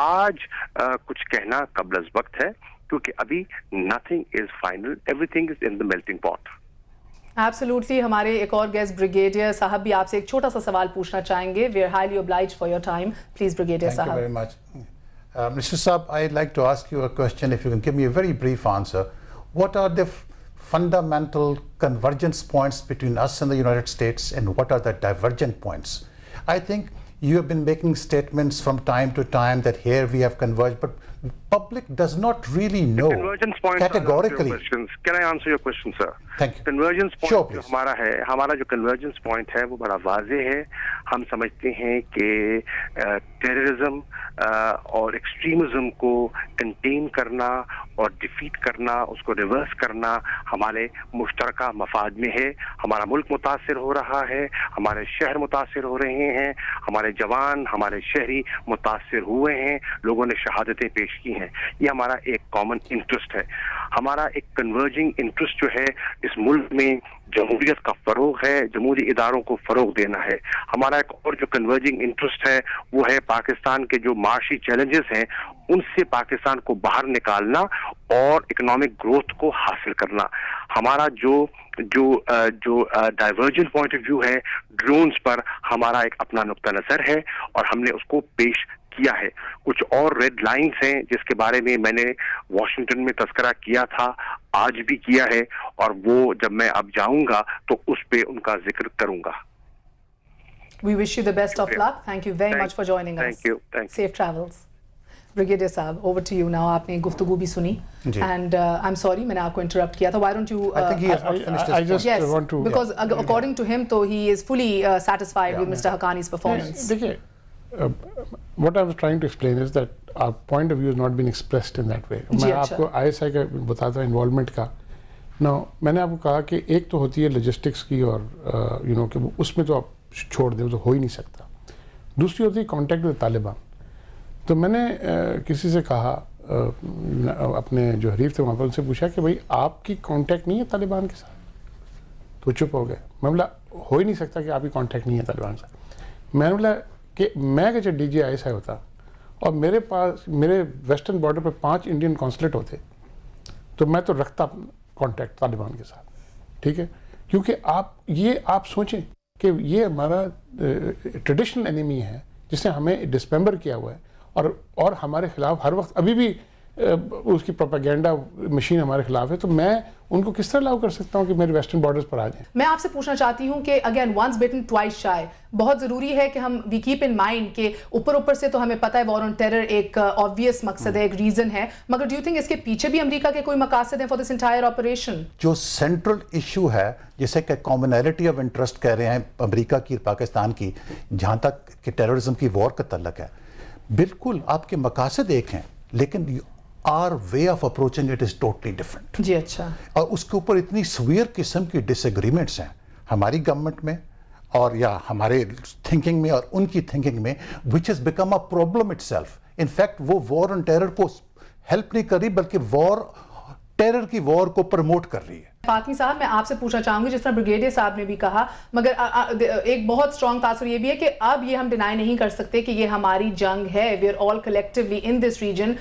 آج کچھ کہنا قبل از وقت ہے کیونکہ ابھی nothing is final, everything is in the melting pot. Absolutely. ہمارے ایک اور گیسٹ بریگیڈیئر صاحب بھی آپ سے ایک چھوٹا سا سوال پوچھنا چاہیں گے. We are highly obliged for your time. Please, brigadier صاحب. Thank you very much. Mr. Saab, I'd like to ask you a question, if you can give me a very brief answer. What are the fundamental convergence points between us and the United States, and what are the divergent points? I think you have been making statements from time to time that here we have converged, but public does not really know convergence points categorically. Can I answer your question, sir? Thank you. Convergence point Sure, please. ہمارا جو convergence point ہے وہ بڑا واضح ہے. ہم سمجھتے ہیں کہ ٹیررزم اور ایکسٹریمزم کو کنٹین کرنا اور ڈیفیٹ کرنا, اس کو ریورس کرنا ہمارے مشترکہ مفاد میں ہے. ہمارا ملک متاثر ہو رہا ہے, ہمارے شہر متاثر ہو رہے ہیں, ہمارے جوان, ہمارے شہری متاثر ہوئے ہیں, لوگوں نے شہادتیں پیش کی ہیں. یہ ہمارا ایک کامن انٹرسٹ ہے. ہمارا ایک کنورجنگ انٹرسٹ جو ہے اس ملک میں جمہوریت کا فروغ ہے, جمہوری اداروں کو فروغ دینا ہے. ہمارا ایک اور جو کنورجنگ انٹرسٹ ہے وہ ہے پاکستان کے جو معاشی چیلنجز ہیں ان سے پاکستان کو باہر نکالنا اور اکنامک گروتھ کو حاصل کرنا. ہمارا جو ڈائیورجنٹ پوائنٹ آف ویو ہے ڈرونز پر, ہمارا ایک اپنا نقطہ نظر ہے اور ہم نے اس کو پیش کیا ہے. کچھ اور ریڈ لائنز ہیں جس کے بارے میں میں نے واشنگٹن میں تذکرہ کیا تھا, آج بھی کیا ہے, اور وہ جب میں اب جاؤں گا تو اس پہ ان کا ذکر کروں گا. We wish you the best of luck. Thank you very much for joining us. Thank you. Safe travels. Brigadier صاحب, over to you now. آپ نے گفتگو بھی سنی and I'm sorry میں نے آپ کو interrupt کیا تھا. Why don't you I think he has not finished his I just yes, want to because according to him تو he is fully satisfied with Mr. Haqqani's performance. دیکھیے, what I was trying to explain is that our point of view has not been expressed in that way. میں آپ کو ISI کا بتاتا ہوں involvement کا. Now میں نے آپ کو کہا کہ ایک تو ہوتی ہے لاجسٹکس کی اور کہ اس میں تو آپ چھوڑ دیں, تو ہو ہی نہیں سکتا. دوسری ہوتی ہے کانٹیکٹ ود طالبان. تو میں نے کسی سے کہا, اپنے جو حریف تھے وہاں پر, ان سے پوچھا کہ بھائی آپ کی کانٹیکٹ نہیں ہے طالبان کے ساتھ؟ تو چپ ہو گئے. میں بولا ہو ہی نہیں سکتا کہ آپ کی کانٹیکٹ نہیں ہے طالبان سے. میں نے بولا کہ میں کہ DG ISI ہوتا اور میرے پاس میرے ویسٹرن بارڈر پہ 5 انڈین کونسلیٹ ہوتے تو میں تو رکھتا کانٹیکٹ طالبان کے ساتھ. ٹھیک ہے, کیونکہ آپ سوچیں کہ یہ ہمارا ٹریڈیشنل انیمی ہے جس نے ہمیں ڈسممبر کیا ہوا ہے اور ہمارے خلاف ہر وقت ابھی بھی اس کی پروپیگنڈا مشین ہمارے خلاف ہے. تو میں ان کو کس طرح لاؤ کر سکتا ہوں کہ میرے ویسٹرن بارڈرز پر آ جائیں؟ میں آپ سے پوچھنا چاہتی ہوں کہ again once bitten twice shy. بہت ضروری ہے کہ ہم وی کیپ ان مائنڈ کہ اوپر سے تو ہمیں پتہ ہے وار آن ٹیرر ایک آبویس مقصد ہے, ایک ریزن ہے, مگر ڈو یو تھنک اس کے پیچھے بھی امریکا کے کوئی مقاصد ہیں فار دس انٹائر آپریشن؟ جو سینٹرل ایشو ہے جسے کہ کامنالٹی آف انٹرسٹ کہہ رہے ہیں امریکا کی پاکستان کی, جہاں تک کہ ٹیررزم کی وار کا تعلق ہے, بالکل آپ کے مقاصد ایک ہیں لیکن our way of approaching it is totally different. جی اچھا. اور اس کے اوپر اتنی سویر قسم کی ڈس ایگریمنٹس ہیں ہماری گورنمنٹ میں اور یا ہمارے تھنکنگ میں اور ان کی تھنکنگ میں, which has become a problem itself. In fact وہ وار آن ٹیرر کو ہیلپ نہیں کر رہی بلکہ ٹیرر کی وار کو پروموٹ کر رہی ہے. فاطمی صاحب, میں آپ سے پوچھنا چاہوں گی جس طرح بریگیڈیئر صاحب نے بھی کہا, مگر ایک بہت اسٹرانگ تاثر یہ بھی ہے کہ اب یہ ہم ڈینائی نہیں کر سکتے کہ یہ ہماری جنگ ہے. We are all collectively in this region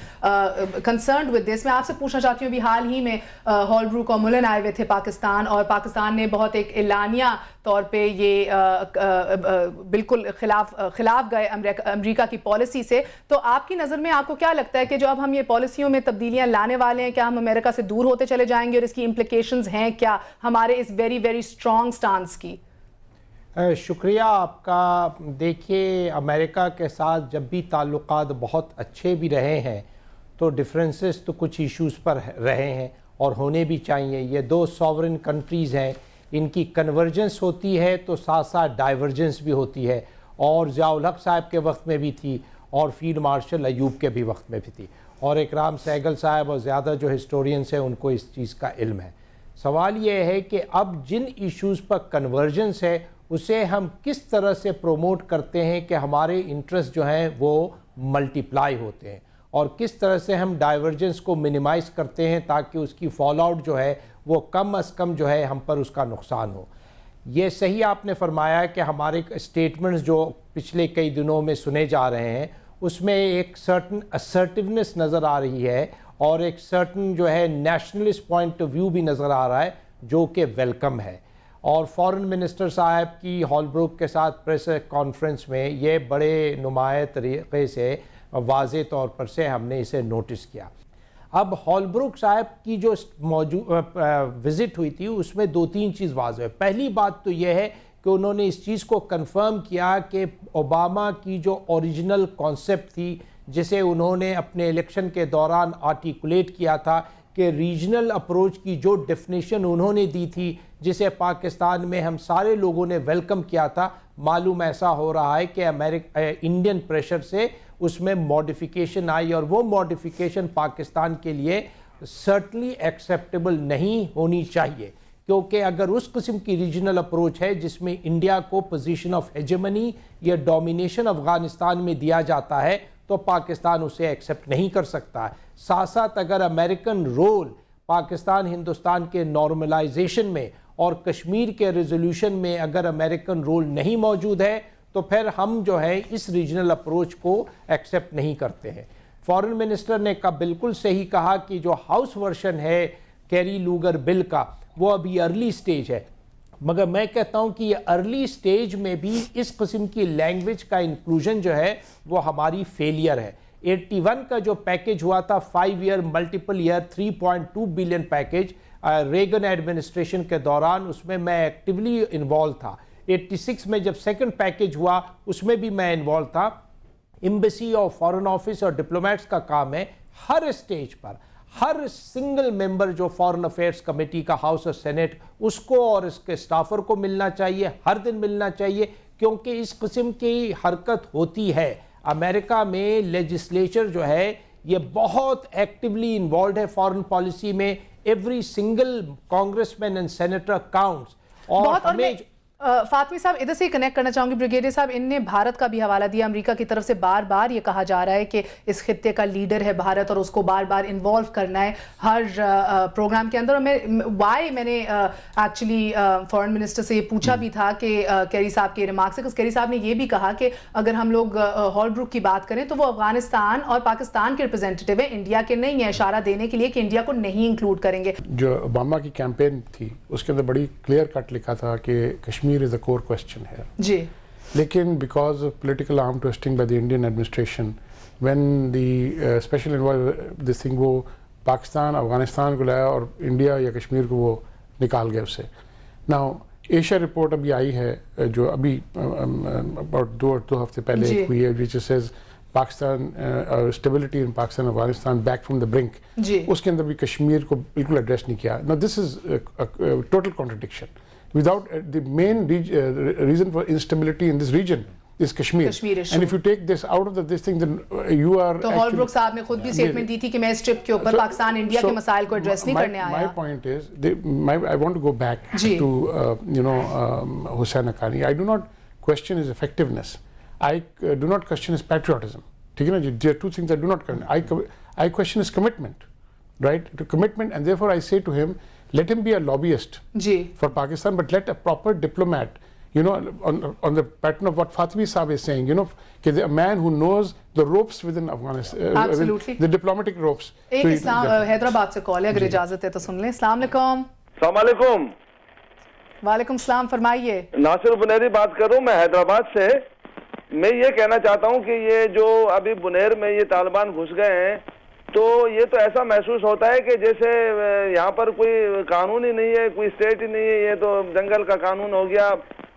concerned with this. میں آپ سے پوچھنا چاہتی ہوں, ابھی حال ہی میں ہالبروک اور ملن آئے ہوئے تھے پاکستان, اور پاکستان نے بہت ایک اعلانیہ طور پہ یہ بالکل خلاف گئے امریکہ کی پالیسی سے. تو آپ کی نظر میں آپ کو کیا لگتا ہے کہ جو اب ہم یہ پالیسیوں میں تبدیلیاں لانے والے ہیں, کیا ہم امریکہ سے دور ہوتے چلے جائیں گے, اور اس کی امپلیکیشنز ہیں کیا ہمارے اس ویری ویری اسٹرانگ سٹانس کی؟ شکریہ آپ کا. دیکھیے, امریکہ کے ساتھ جب بھی تعلقات بہت اچھے بھی رہے ہیں تو ڈفرینسز تو کچھ ایشوز پر رہے ہیں اور ہونے بھی چاہیے. یہ 2 ساورن کنٹریز ہیں, ان کی کنورجنس ہوتی ہے تو ساتھ ساتھ ڈائیورجنس بھی ہوتی ہے, اور ضیاء الحق صاحب کے وقت میں بھی تھی اور فیلڈ مارشل ایوب کے بھی وقت میں بھی تھی, اور اکرام سہگل صاحب اور زیادہ جو ہسٹورینس ہیں ان کو اس چیز کا علم ہے. سوال یہ ہے کہ اب جن ایشوز پر کنورجنس ہے اسے ہم کس طرح سے پروموٹ کرتے ہیں کہ ہمارے انٹرسٹ جو ہیں وہ ملٹیپلائی ہوتے ہیں, اور کس طرح سے ہم ڈائیورجنس کو منیمائز کرتے ہیں تاکہ اس کی فال آؤٹ جو ہے وہ کم از کم جو ہے ہم پر اس کا نقصان ہو. یہ صحیح آپ نے فرمایا کہ ہمارے اسٹیٹمنٹس جو پچھلے کئی دنوں میں سنے جا رہے ہیں اس میں ایک سرٹن اسرٹیونیس نظر آ رہی ہے اور ایک سرٹن جو ہے نیشنلسٹ پوائنٹ آف ویو بھی نظر آ رہا ہے جو کہ ویلکم ہے. اور فارن منسٹر صاحب کی ہال بروک کے ساتھ پریس کانفرنس میں یہ بڑے نمایاں طریقے سے واضح طور پر سے ہم نے اسے نوٹس کیا. اب ہال بروک صاحب کی جو وزٹ ہوئی تھی اس میں 2-3 چیز واضح ہے. پہلی بات تو یہ ہے کہ انہوں نے اس چیز کو کنفرم کیا کہ اوباما کی جو اوریجنل کانسیپٹ تھی جسے انہوں نے اپنے الیکشن کے دوران آرٹیکولیٹ کیا تھا کہ ریجنل اپروچ کی جو ڈیفینیشن انہوں نے دی تھی جسے پاکستان میں ہم سارے لوگوں نے ویلکم کیا تھا, معلوم ایسا ہو رہا ہے کہ انڈین پریشر سے اس میں ماڈیفیکیشن آئی اور وہ ماڈیفیکیشن پاکستان کے لیے سرٹنلی ایکسیپٹیبل نہیں ہونی چاہیے, کیونکہ اگر اس قسم کی ریجنل اپروچ ہے جس میں انڈیا کو پوزیشن آف ہیجمنی یا ڈومینیشن افغانستان میں دیا جاتا ہے تو پاکستان اسے ایکسیپٹ نہیں کر سکتا. ساتھ ساتھ اگر امریکن رول پاکستان ہندوستان کے نارملائزیشن میں اور کشمیر کے ریزولوشن میں اگر امریکن رول نہیں موجود ہے تو پھر ہم جو ہے اس ریجنل اپروچ کو ایکسیپٹ نہیں کرتے ہیں. فارن منسٹر نے بالکل صحیح کہا کہ جو ہاؤس ورژن ہے کیری لوگر بل کا وہ ابھی ارلی سٹیج ہے, مگر میں کہتا ہوں کہ یہ ارلی سٹیج میں بھی اس قسم کی لینگویج کا انکلوژن جو ہے وہ ہماری فیلئر ہے. 81 کا جو پیکج ہوا تھا 5 year multiple year 3.2 billion package Reagan administration کے دوران, اس میں میں ایکٹیولی انوالو تھا. 86 میں جب سیکنڈ پیکج ہوا اس میں بھی میں انوالو تھا. ایمبیسی اور فارن آفس اور ڈپلومیٹس کا کام ہے ہر اسٹیج پر ہر سنگل ممبر جو فارن افیئرس کمیٹی کا ہاؤس اور سینٹ اس کو اور اس کے سٹافر کو ملنا چاہیے, ہر دن ملنا چاہیے, کیونکہ اس قسم کی حرکت ہوتی ہے. امریکہ میں لیجسلیچر جو ہے یہ بہت ایکٹیولی انوالوڈ ہے فارن پالیسی میں. Every single congressman and senator counts. اور ہمیں فاطمی صاحب ادھر سے کنیکٹ کرنا چاہوں گی. بریگیڈیئر صاحب ان نے بھارت کا بھی حوالہ دیا. امریکہ کی طرف سے بار بار یہ کہا جا رہا ہے کہ اس خطے کا لیڈر ہے بھارت اور اس کو بار بار انوالو کرنا ہے ہر پروگرام کے اندر. اور میں نے ایکچولی فارن منسٹر سے یہ پوچھا بھی تھا کہ کیری صاحب کے ریمارکس سے, کیری صاحب نے یہ بھی کہا کہ اگر ہم لوگ ہال بروک کی بات کریں تو وہ افغانستان اور پاکستان کے ریپرزینٹیو ہیں, انڈیا کے نہیں ہیں, اشارہ دینے کے لیے کہ انڈیا کو نہیں انکلوڈ کریں گے. جو اوباما کی کیمپین تھی اس کے اندر بڑی کلیئر کٹ لکھا تھا کہ کشمیر از اے کور کوسچن ہے جی, لیکن because of political arm ٹویسٹنگ by the Indian administration when the special this thing وہ پاکستان افغانستان کو لایا اور انڈیا یا کشمیر کو وہ نکال گئے اس سے. ناؤ ایشیا رپورٹ ابھی آئی ہے جو ابھی دو ہفتے پہلے ہوئی ہے which says Pakistan stability in Pakistan Afghanistan back from the brink, اس کے اندر بھی کشمیر کو بالکل ایڈریس نہیں کیا. نا this is total contradiction. Without the main reason for instability in this region is Kashmir. And if you take this out of this thing, then you are. تو ہال بروک صاحب نے خود بھی اسٹیٹمنٹ دی تھی کہ میں اس ٹرپ کے اوپر پاکستان انڈیا کے مسائل کو ایڈریس نہیں کرنے آیا. My point is, I want to go back to Hussain Haqqani. I do not question his effectiveness. I do not question his patriotism. ٹھیک ہے نا جی, there are two things I do not question. I question his commitment, right? To commitment, and therefore I say to him, let him be a lobbyist for Pakistan, but let a proper diplomat, on the pattern of what Fatmi Saab is saying, a man who knows the ropes within Afghanistan, absolutely, the diplomatic ropes. ایک اسلام حیدرآباد سے کال ہے, اگر اجازت ہے تو سن لیں. السلام علیکم. السلام علیکم. وعلیکم السلام, فرمائیے. ناصر بنیری بات کر رہا ہوں میں حیدرآباد سے. میں یہ کہنا چاہتا ہوں کہ یہ جو ابھی بنیر میں یہ طالبان گھس گئے ہیں تو یہ تو ایسا محسوس ہوتا ہے کہ جیسے یہاں پر کوئی قانون ہی نہیں ہے, کوئی اسٹیٹ ہی نہیں ہے, یہ تو جنگل کا قانون ہو گیا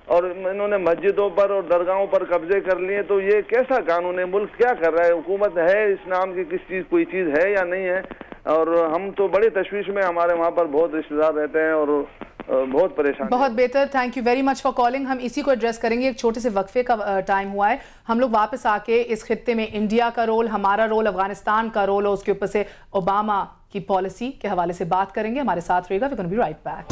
اور انہوں نے مسجدوں پر اور درگاہوں پر قبضے کر لیے. تو یہ کیسا قانون ہے؟ ملک کیا کر رہا ہے؟ حکومت ہے اس نام کی کس چیز, کوئی چیز ہے یا نہیں ہے؟ اور ہم تو بڑی تشویش میں, ہمارے وہاں پر بہت رشتہ دار رہتے ہیں اور بہت پریشان. بہت بہتر, thank you very much for calling. ہم اسی کو ایڈریس کریں گے. ایک چھوٹے سے وقفے کا ٹائم ہوا ہے, ہم لوگ واپس آ کے اس خطے میں انڈیا کا رول, ہمارا رول, افغانستان کا رول اور اس کے اوپر سے اوباما کی پالیسی کے حوالے سے بات کریں گے. ہمارے ساتھ رہے گا. وی گونا بی رائٹ بیک.